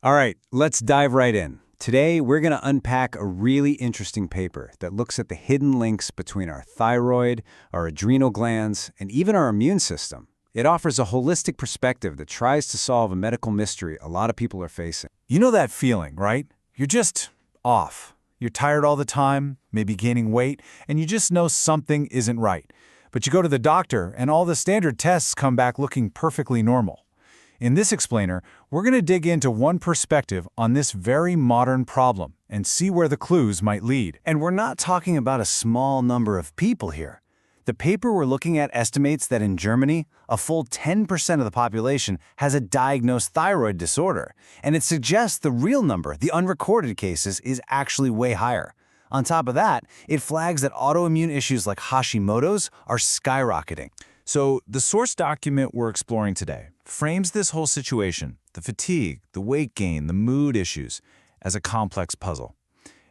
All right, let's dive right in. Today, we're going to unpack a really interesting paper that looks at the hidden links between our thyroid, our adrenal glands, and even our immune system. It offers a holistic perspective that tries to solve a medical mystery a lot of people are facing. You know that feeling, right? You're just off. You're tired all the time, maybe gaining weight, and you just know something isn't right. But you go to the doctor, and all the standard tests come back looking perfectly normal. In this explainer, we're going to dig into one perspective on this very modern problem and see where the clues might lead. And we're not talking about a small number of people here. The paper we're looking at estimates that in Germany, a full 10% of the population has a diagnosed thyroid disorder, and it suggests the real number, the unrecorded cases, is actually way higher. On top of that, it flags that autoimmune issues like Hashimoto's are skyrocketing. So the source document we're exploring today frames this whole situation, the fatigue, the weight gain, the mood issues, as a complex puzzle.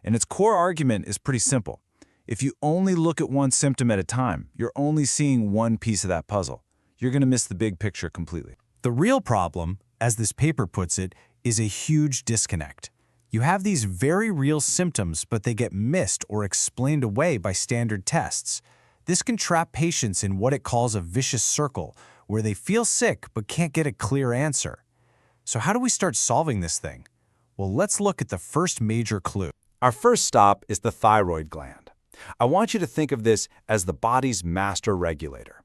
And its core argument is pretty simple. If you only look at one symptom at a time, you're only seeing one piece of that puzzle. You're going to miss the big picture completely. The real problem, as this paper puts it, is a huge disconnect. You have these very real symptoms, but they get missed or explained away by standard tests. This can trap patients in what it calls a vicious circle, where they feel sick but can't get a clear answer. So how do we start solving this thing? Well, let's look at the first major clue. Our first stop is the thyroid gland. I want you to think of this as the body's master regulator.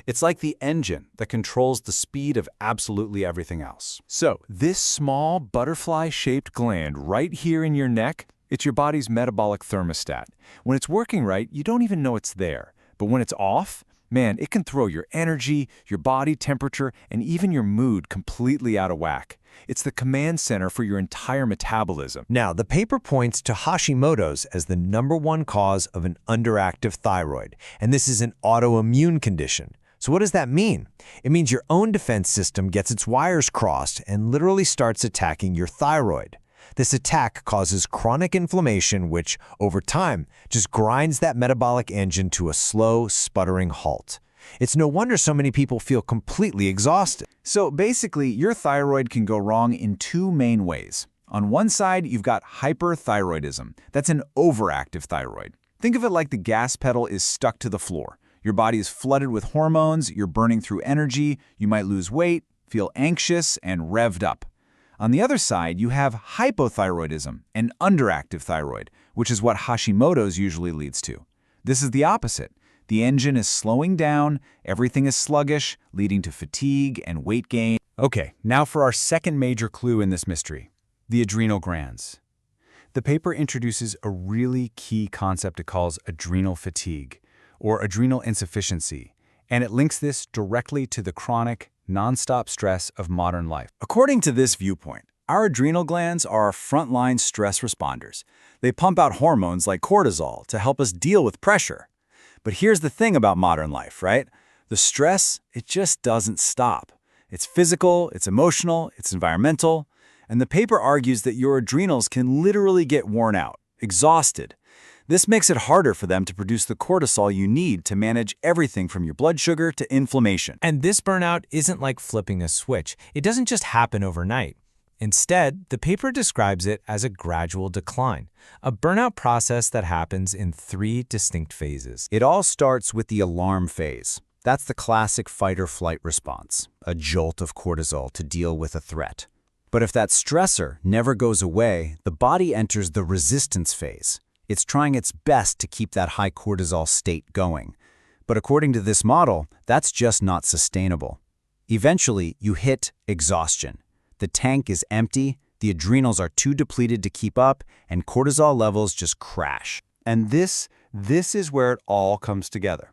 It's like the engine that controls the speed of absolutely everything else. So this small butterfly-shaped gland right here in your neck, it's your body's metabolic thermostat. When it's working right, you don't even know it's there. But when it's off, man, it can throw your energy, your body temperature, and even your mood completely out of whack. It's the command center for your entire metabolism. Now, the paper points to Hashimoto's as the #1 cause of an underactive thyroid, and this is an autoimmune condition. So what does that mean? It means your own defense system gets its wires crossed and literally starts attacking your thyroid. This attack causes chronic inflammation, which, over time, just grinds that metabolic engine to a slow, sputtering halt. It's no wonder so many people feel completely exhausted. So basically, your thyroid can go wrong in two main ways. On one side, you've got hyperthyroidism. That's an overactive thyroid. Think of it like the gas pedal is stuck to the floor. Your body is flooded with hormones, you're burning through energy, you might lose weight, feel anxious, and revved up. On the other side, you have hypothyroidism, an underactive thyroid, which is what Hashimoto's usually leads to. This is the opposite. The engine is slowing down, everything is sluggish, leading to fatigue and weight gain. Okay, now for our second major clue in this mystery, the adrenal glands. The paper introduces a really key concept it calls adrenal fatigue, or adrenal insufficiency, and it links this directly to the chronic, nonstop stress of modern life. According to this viewpoint, our adrenal glands are our frontline stress responders. They pump out hormones like cortisol to help us deal with pressure. But here's the thing about modern life, right? The stress, it just doesn't stop. It's physical, it's emotional, it's environmental, and the paper argues that your adrenals can literally get worn out, exhausted. This makes it harder for them to produce the cortisol you need to manage everything from your blood sugar to inflammation. And this burnout isn't like flipping a switch. It doesn't just happen overnight. Instead, the paper describes it as a gradual decline, a burnout process that happens in 3 distinct phases. It all starts with the alarm phase. That's the classic fight-or-flight response, a jolt of cortisol to deal with a threat. But if that stressor never goes away, the body enters the resistance phase. It's trying its best to keep that high cortisol state going. But according to this model, that's just not sustainable. Eventually, you hit exhaustion. The tank is empty, the adrenals are too depleted to keep up, and cortisol levels just crash. And this is where it all comes together.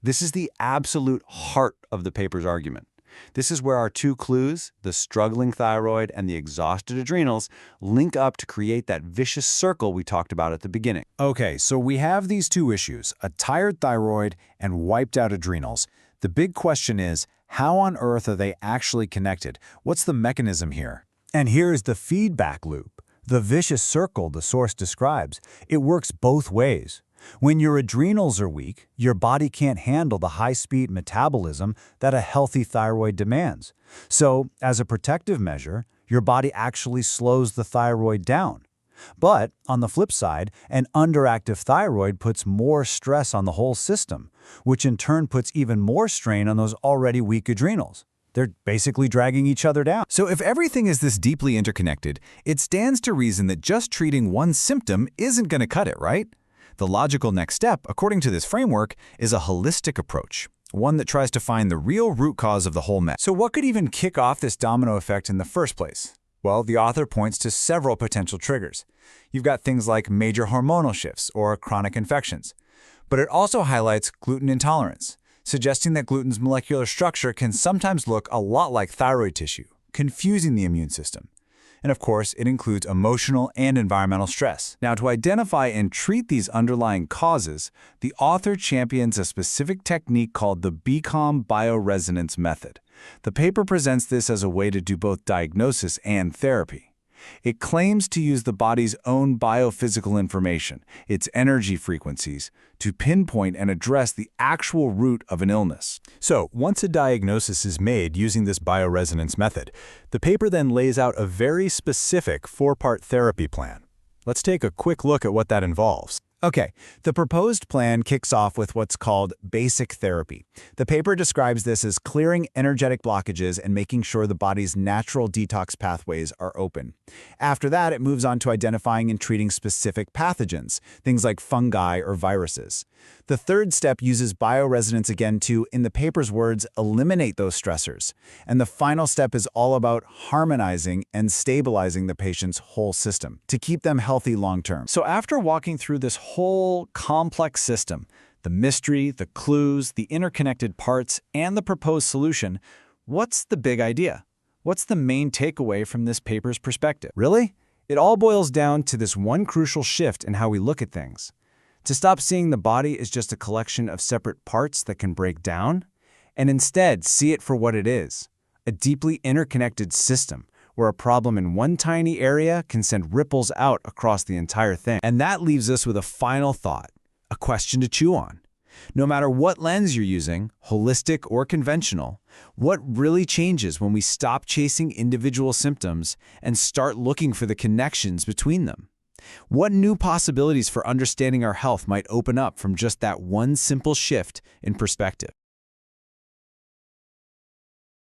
This is the absolute heart of the paper's argument. This is where our two clues, the struggling thyroid and the exhausted adrenals, link up to create that vicious circle we talked about at the beginning. Okay, so we have these two issues, a tired thyroid and wiped out adrenals. The big question is, how on earth are they actually connected? What's the mechanism here? And here's the feedback loop, the vicious circle the source describes. It works both ways. When your adrenals are weak, your body can't handle the high-speed metabolism that a healthy thyroid demands. So, as a protective measure, Your body actually slows the thyroid down. But, on the flip side, an underactive thyroid puts more stress on the whole system, which in turn puts even more strain on those already weak adrenals. They're basically dragging each other down. So if everything is this deeply interconnected, it stands to reason that just treating one symptom isn't going to cut it, right? The logical next step, according to this framework, is a holistic approach, one that tries to find the real root cause of the whole mess. So what could even kick off this domino effect in the first place? Well, the author points to several potential triggers. You've got things like major hormonal shifts or chronic infections. But it also highlights gluten intolerance, suggesting that gluten's molecular structure can sometimes look a lot like thyroid tissue, confusing the immune system. And of course, it includes emotional and environmental stress. Now, to identify and treat these underlying causes, the author champions a specific technique called the Bioresonance method. The paper presents this as a way to do both diagnosis and therapy. It claims to use the body's own biophysical information, its energy frequencies, to pinpoint and address the actual root of an illness. So, once a diagnosis is made using this bioresonance method, the paper then lays out a very specific four-part therapy plan. Let's take a quick look at what that involves. Okay, the proposed plan kicks off with what's called basic therapy. The paper describes this as clearing energetic blockages and making sure the body's natural detox pathways are open. After that, it moves on to identifying and treating specific pathogens, things like fungi or viruses. The third step uses bioresonance again to, in the paper's words, eliminate those stressors. And the final step is all about harmonizing and stabilizing the patient's whole system to keep them healthy long-term. So after walking through this whole complex system, the mystery, the clues, the interconnected parts, and the proposed solution, what's the big idea? What's the main takeaway from this paper's perspective? Really? It all boils down to this one crucial shift in how we look at things. To stop seeing the body as just a collection of separate parts that can break down, and instead see it for what it is, a deeply interconnected system where a problem in one tiny area can send ripples out across the entire thing. And that leaves us with a final thought, a question to chew on. No matter what lens you're using, holistic or conventional, what really changes when we stop chasing individual symptoms and start looking for the connections between them? What new possibilities for understanding our health might open up from just that one simple shift in perspective?